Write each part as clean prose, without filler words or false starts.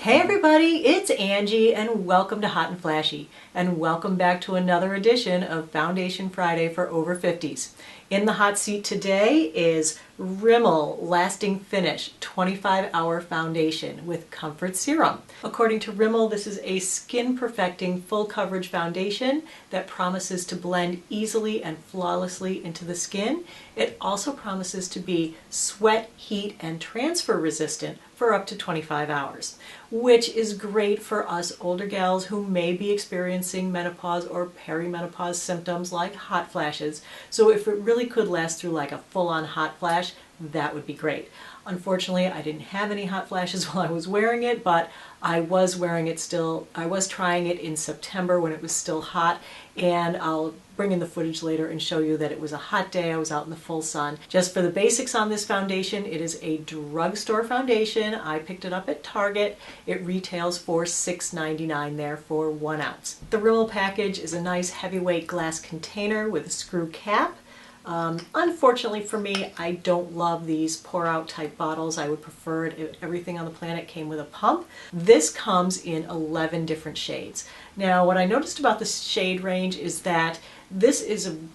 Hey everybody, it's Angie and welcome to Hot and Flashy and welcome back to another edition of Foundation Friday for over 50s. In the hot seat today is Rimmel Lasting Finish 25-Hour Foundation with Comfort Serum. According to Rimmel, this is a skin perfecting full coverage foundation that promises to blend easily and flawlessly into the skin. It also promises to be sweat, heat, and transfer resistant for up to 25 hours, which is great for us older gals who may be experiencing menopause or perimenopause symptoms like hot flashes. So if it really could last through like a full-on hot flash, that would be great. Unfortunately, I didn't have any hot flashes while I was wearing it, but I was wearing it still. I was trying it in September when it was still hot, and I'll bring in the footage later and show you that it was a hot day. I was out in the full sun. Just for the basics on this foundation, it is a drugstore foundation. I picked it up at Target. It retails for $6.99 there for 1 ounce. The Rimmel package is a nice heavyweight glass container with a screw cap. Unfortunately for me, I don't love these pour-out type bottles. I would prefer it if everything on the planet came with a pump. This comes in 11 different shades. Now, what I noticed about the shade range is that this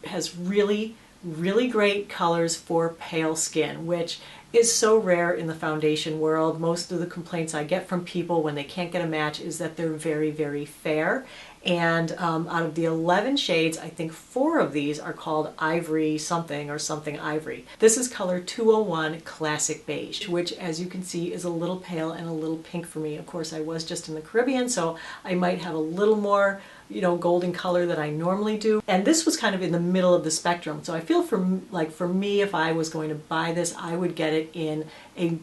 has really great colors for pale skin, which is so rare in the foundation world. Most of the complaints I get from people when they can't get a match is that they're very fair. And out of the 11 shades, I think 4 of these are called Ivory something or something Ivory. This is color 201 Classic Beige, which as you can see is a little pale and a little pink for me. Of course, I was just in the Caribbean, so I might have a little more golden color than I normally do. And this was kind of in the middle of the spectrum. So I feel for me, if I was going to buy this, I would get it in a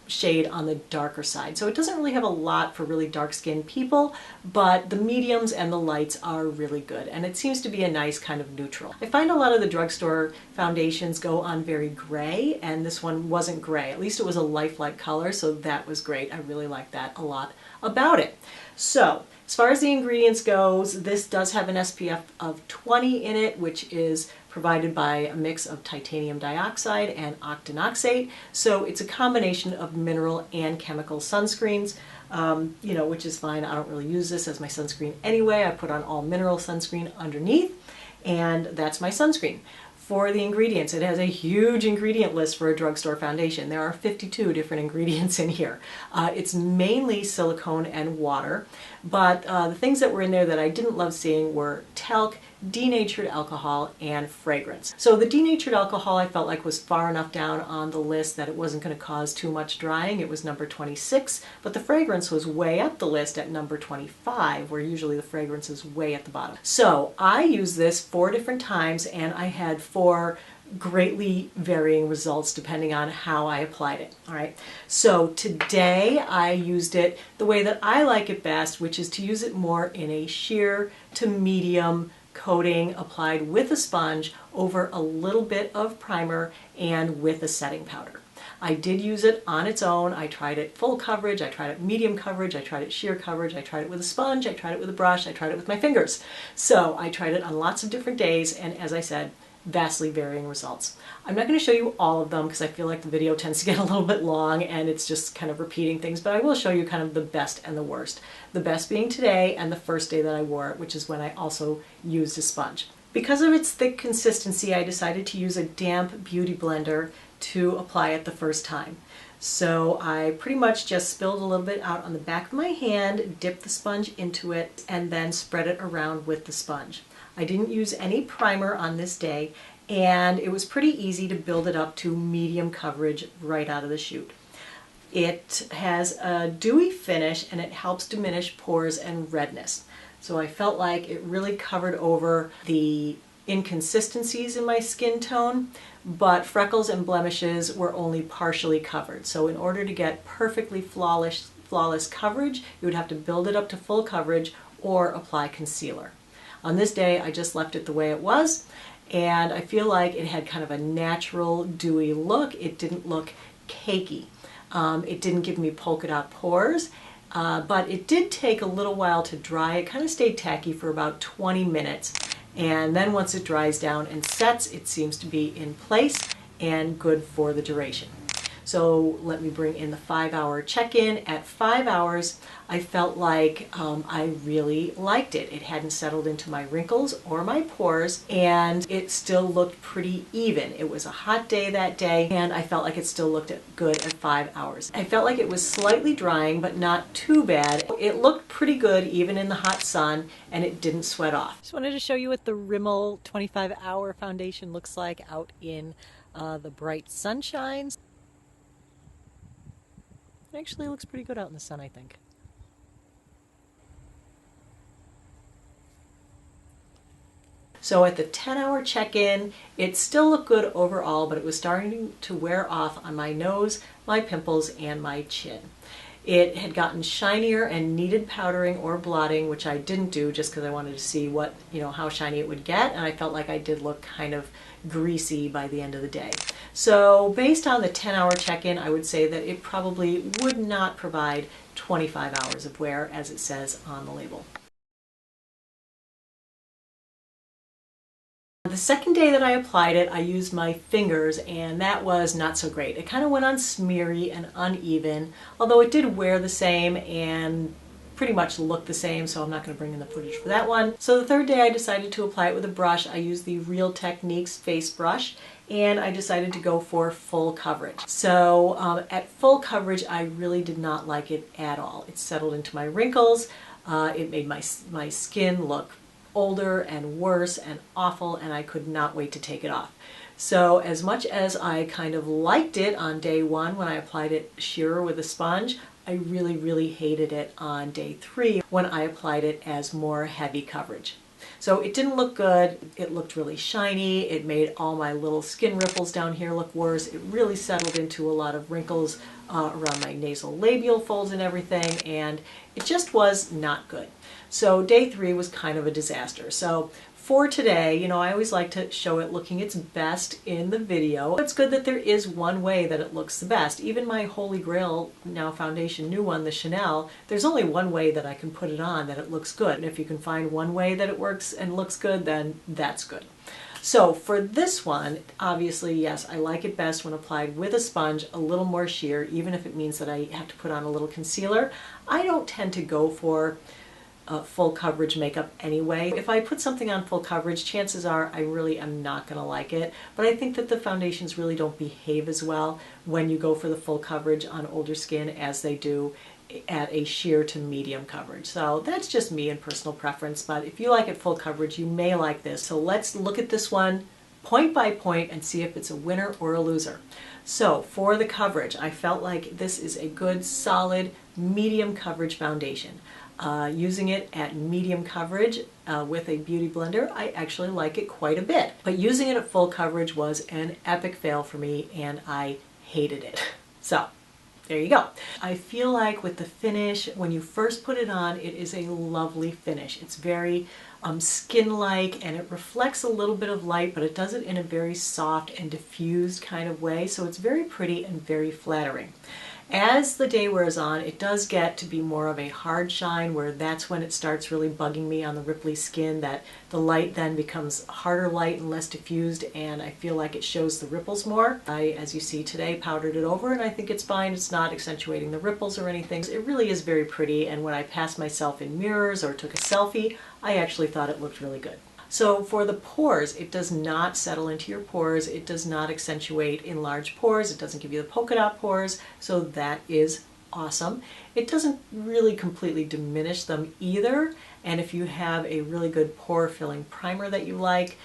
shade on the darker side. So it doesn't really have a lot for really dark skinned people, but the mediums and the lights are really good. And it seems to be a nice kind of neutral. I find a lot of the drugstore foundations go on very gray, and this one wasn't gray. At least it was a lifelike color, so that was great. I really like that a lot about it. So as far as the ingredients goes, this does have an SPF of 20 in it, which is provided by a mix of titanium dioxide and octinoxate. So it's a combination of mineral and chemical sunscreens, which is fine. I don't really use this as my sunscreen anyway. I put on all mineral sunscreen underneath, and that's my sunscreen. For the ingredients, it has a huge ingredient list for a drugstore foundation. There are 52 different ingredients in here. It's mainly silicone and water, but the things that were in there that I didn't love seeing were talc, denatured alcohol, and fragrance. So the denatured alcohol I felt like was far enough down on the list that it wasn't going to cause too much drying. It was number 26, but the fragrance was way up the list at number 25, where usually the fragrance is way at the bottom. So I used this 4 different times, and I had 4 greatly varying results depending on how I applied it. All right, so today I used it the way that I like it best, which is to use it more in a sheer to medium coating applied with a sponge over a little bit of primer and with a setting powder. I did use it on its own. I tried it full coverage, I tried it medium coverage, I tried it sheer coverage, I tried it with a sponge, I tried it with a brush, I tried it with my fingers. So I tried it on lots of different days, and as I said, vastly varying results. I'm not going to show you all of them because I feel like the video tends to get a little bit long and it's just kind of repeating things, but I will show you kind of the best and the worst. The best being today and the first day that I wore it, which is when I also used a sponge. Because of its thick consistency, I decided to use a damp beauty blender to apply it the first time. So I pretty much just spilled a little bit out on the back of my hand, dipped the sponge into it, and then spread it around with the sponge. I didn't use any primer on this day, and it was pretty easy to build it up to medium coverage right out of the chute. It has a dewy finish, and it helps diminish pores and redness. So I felt like it really covered over the inconsistencies in my skin tone, but freckles and blemishes were only partially covered. So in order to get perfectly flawless coverage, you would have to build it up to full coverage or apply concealer. On this day, I just left it the way it was, and I feel like it had kind of a natural dewy look. It didn't look cakey. It didn't give me polka dot pores, but it did take a little while to dry. It kind of stayed tacky for about 20 minutes, and then once it dries down and sets, it seems to be in place and good for the duration. So let me bring in the 5-hour check-in. At 5 hours, I felt like I really liked it. It hadn't settled into my wrinkles or my pores, and it still looked pretty even. It was a hot day that day, and I felt like it still looked good at 5 hours. I felt like it was slightly drying, but not too bad. It looked pretty good even in the hot sun, and it didn't sweat off. Just wanted to show you what the Rimmel 25-hour foundation looks like out in the bright sunshine. It actually looks pretty good out in the sun, I think. So at the 10-hour check-in, it still looked good overall, but it was starting to wear off on my nose, my pimples, and my chin. It had gotten shinier and needed powdering or blotting, which I didn't do just because I wanted to see what, how shiny it would get, and I felt like I did look kind of greasy by the end of the day. So based on the 10-hour check-in, I would say that it probably would not provide 25 hours of wear as it says on the label. The second day that I applied it, I used my fingers, and that was not so great. It kind of went on smeary and uneven, although it did wear the same and pretty much looked the same, so I'm not going to bring in the footage for that one. So the third day I decided to apply it with a brush. I used the Real Techniques face brush, and I decided to go for full coverage. So at full coverage, I really did not like it at all. It settled into my wrinkles. It made my skin look older and worse and awful, and I could not wait to take it off. So as much as I kind of liked it on day one when I applied it sheerer with a sponge, I really, really hated it on day 3 when I applied it as more heavy coverage. So it didn't look good. It looked really shiny. It made all my little skin ripples down here look worse. It really settled into a lot of wrinkles around my nasal labial folds and everything, and it just was not good. So day 3 was kind of a disaster. So for today, I always like to show it looking its best in the video. It's good that there is one way that it looks the best. Even my Holy Grail now foundation, new one, the Chanel, there's only one way that I can put it on that it looks good. And if you can find one way that it works and looks good, then that's good. So for this one, obviously, yes, I like it best when applied with a sponge, a little more sheer, even if it means that I have to put on a little concealer. I don't tend to go for full coverage makeup anyway. If I put something on full coverage, chances are I really am not going to like it. But I think that the foundations really don't behave as well when you go for the full coverage on older skin as they do at a sheer to medium coverage. So that's just me and personal preference, but if you like it full coverage, you may like this. So let's look at this one point by point and see if it's a winner or a loser. So for the coverage, I felt like this is a good, solid, medium coverage foundation. Using it at medium coverage with a beauty blender, I actually like it quite a bit. But using it at full coverage was an epic fail for me, and I hated it. So there you go. I feel like with the finish, when you first put it on, it is a lovely finish. It's very skin-like, and it reflects a little bit of light, but it does it in a very soft and diffused kind of way, so it's very pretty and very flattering. As the day wears on, it does get to be more of a hard shine, where that's when it starts really bugging me on the ripply skin, that the light then becomes harder light and less diffused, and I feel like it shows the ripples more. I, as you see today, powdered it over, and I think it's fine. It's not accentuating the ripples or anything. It really is very pretty, and when I passed myself in mirrors or took a selfie, I actually thought it looked really good. So for the pores, it does not settle into your pores. It does not accentuate enlarged pores. It doesn't give you the polka dot pores, so that is awesome. It doesn't really completely diminish them either, and if you have a really good pore filling primer that you like,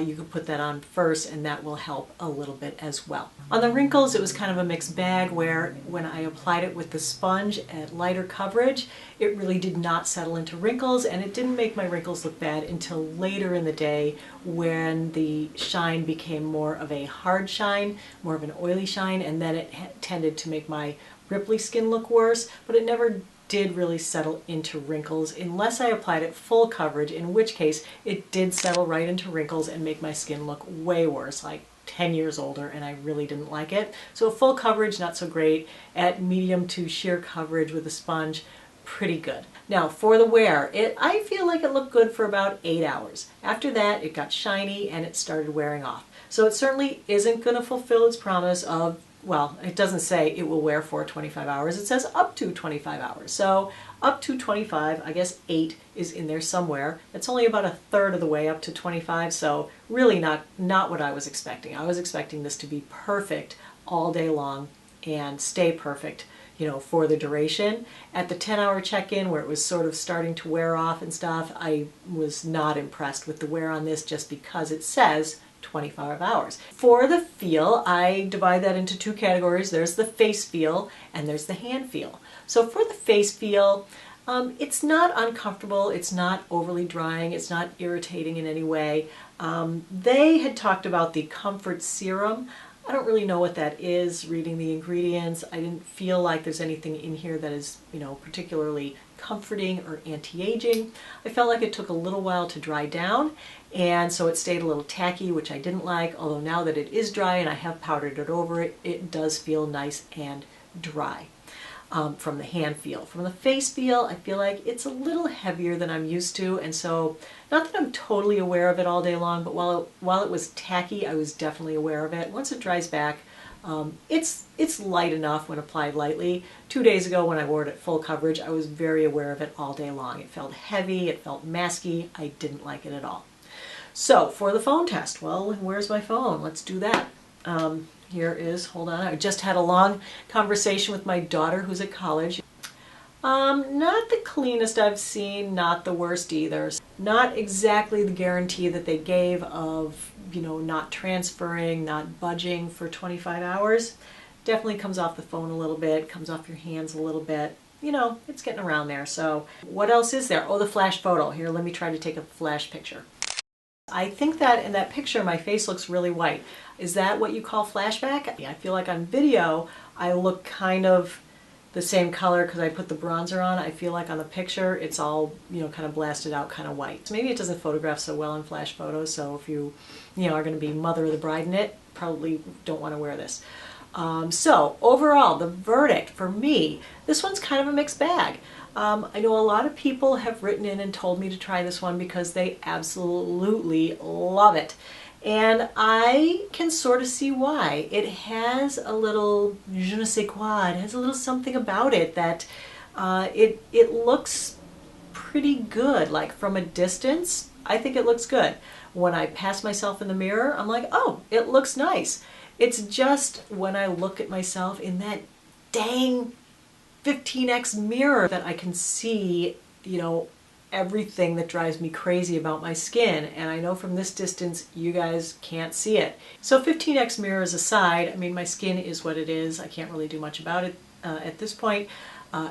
you can put that on first, and that will help a little bit as well. On the wrinkles, it was kind of a mixed bag, where when I applied it with the sponge at lighter coverage, it really did not settle into wrinkles, and it didn't make my wrinkles look bad until later in the day, when the shine became more of a hard shine, more of an oily shine, and then it tended to make my ripply skin look worse, but it never did really settle into wrinkles unless I applied it full coverage, in which case it did settle right into wrinkles and make my skin look way worse, like 10 years older, and I really didn't like it. So full coverage, not so great. At medium to sheer coverage with a sponge, pretty good. Now for the wear, I feel like it looked good for about 8 hours. After that, it got shiny and it started wearing off. So it certainly isn't going to fulfill its promise of well, it doesn't say it will wear for 25 hours. It says up to 25 hours. So up to 25, I guess 8 is in there somewhere. It's only about a third of the way up to 25, so really not what I was expecting. I was expecting this to be perfect all day long and stay perfect, for the duration. At the 10-hour check-in, where it was sort of starting to wear off and stuff, I was not impressed with the wear on this just because it says 25 hours. For the feel, I divide that into two categories. There's the face feel and there's the hand feel. So for the face feel, it's not uncomfortable, it's not overly drying, it's not irritating in any way. They had talked about the Comfort Serum. I don't really know what that is, reading the ingredients. I didn't feel like there's anything in here that is, particularly comforting or anti-aging. I felt like it took a little while to dry down, and so it stayed a little tacky, which I didn't like, although now that it is dry and I have powdered it over it, it does feel nice and dry. From the hand feel. From the face feel, I feel like it's a little heavier than I'm used to, and so not that I'm totally aware of it all day long, but while it was tacky, I was definitely aware of it. Once it dries back, it's light enough when applied lightly. 2 days ago when I wore it at full coverage, I was very aware of it all day long. It felt heavy, it felt masky, I didn't like it at all. So for the phone test, well, where's my phone? Let's do that. Here is, hold on, I just had a long conversation with my daughter who's at college. Not the cleanest I've seen, not the worst either. Not exactly the guarantee that they gave of, not transferring, not budging for 25 hours. Definitely comes off the phone a little bit, comes off your hands a little bit. It's getting around there. So what else is there? Oh, the flash photo. Here, let me try to take a flash picture. I think that in that picture my face looks really white. Is that what you call flashback? I feel like on video I look kind of the same color because I put the bronzer on. I feel like on the picture it's all, kind of blasted out, kind of white. So maybe it doesn't photograph so well in flash photos, so if you, are going to be mother of the bride in it, probably don't want to wear this. So overall, the verdict for me, this one's kind of a mixed bag. I know a lot of people have written in and told me to try this one because they absolutely love it. And I can sort of see why. It has a little je ne sais quoi, it has a little something about it that it looks pretty good. Like from a distance, I think it looks good. When I pass myself in the mirror, I'm like, oh, it looks nice. It's just when I look at myself in that dang 15x mirror that I can see, everything that drives me crazy about my skin. And I know from this distance, you guys can't see it. So 15x mirrors aside, I mean, my skin is what it is. I can't really do much about it at this point,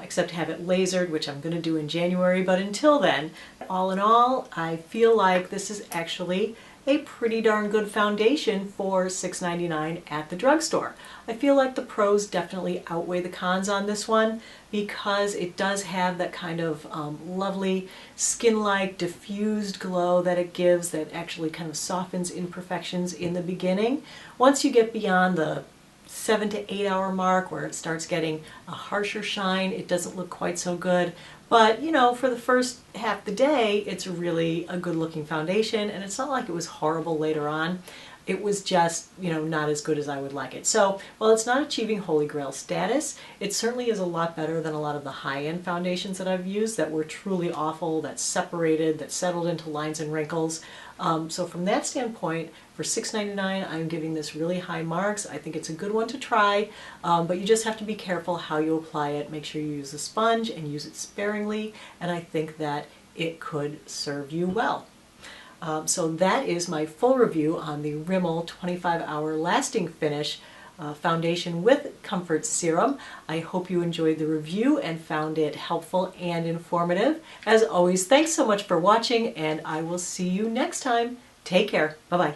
except have it lasered, which I'm going to do in January. But until then, all in all, I feel like this is actually a pretty darn good foundation for $6.99 at the drugstore. I feel like the pros definitely outweigh the cons on this one because it does have that kind of lovely skin-like diffused glow that it gives that actually kind of softens imperfections in the beginning. Once you get beyond the 7 to 8 hour mark where it starts getting a harsher shine, it doesn't look quite so good. But, for the first half the day, it's really a good looking foundation, and it's not like it was horrible later on. It was just, not as good as I would like it. So, while it's not achieving Holy Grail status, it certainly is a lot better than a lot of the high-end foundations that I've used that were truly awful, that separated, that settled into lines and wrinkles. So from that standpoint, for $6.99, I'm giving this really high marks. I think it's a good one to try, but you just have to be careful how you apply it. Make sure you use a sponge and use it sparingly, and I think that it could serve you well. So that is my full review on the Rimmel 25-hour lasting finish foundation with Comfort Serum. I hope you enjoyed the review and found it helpful and informative. As always, thanks so much for watching, and I will see you next time. Take care. Bye-bye.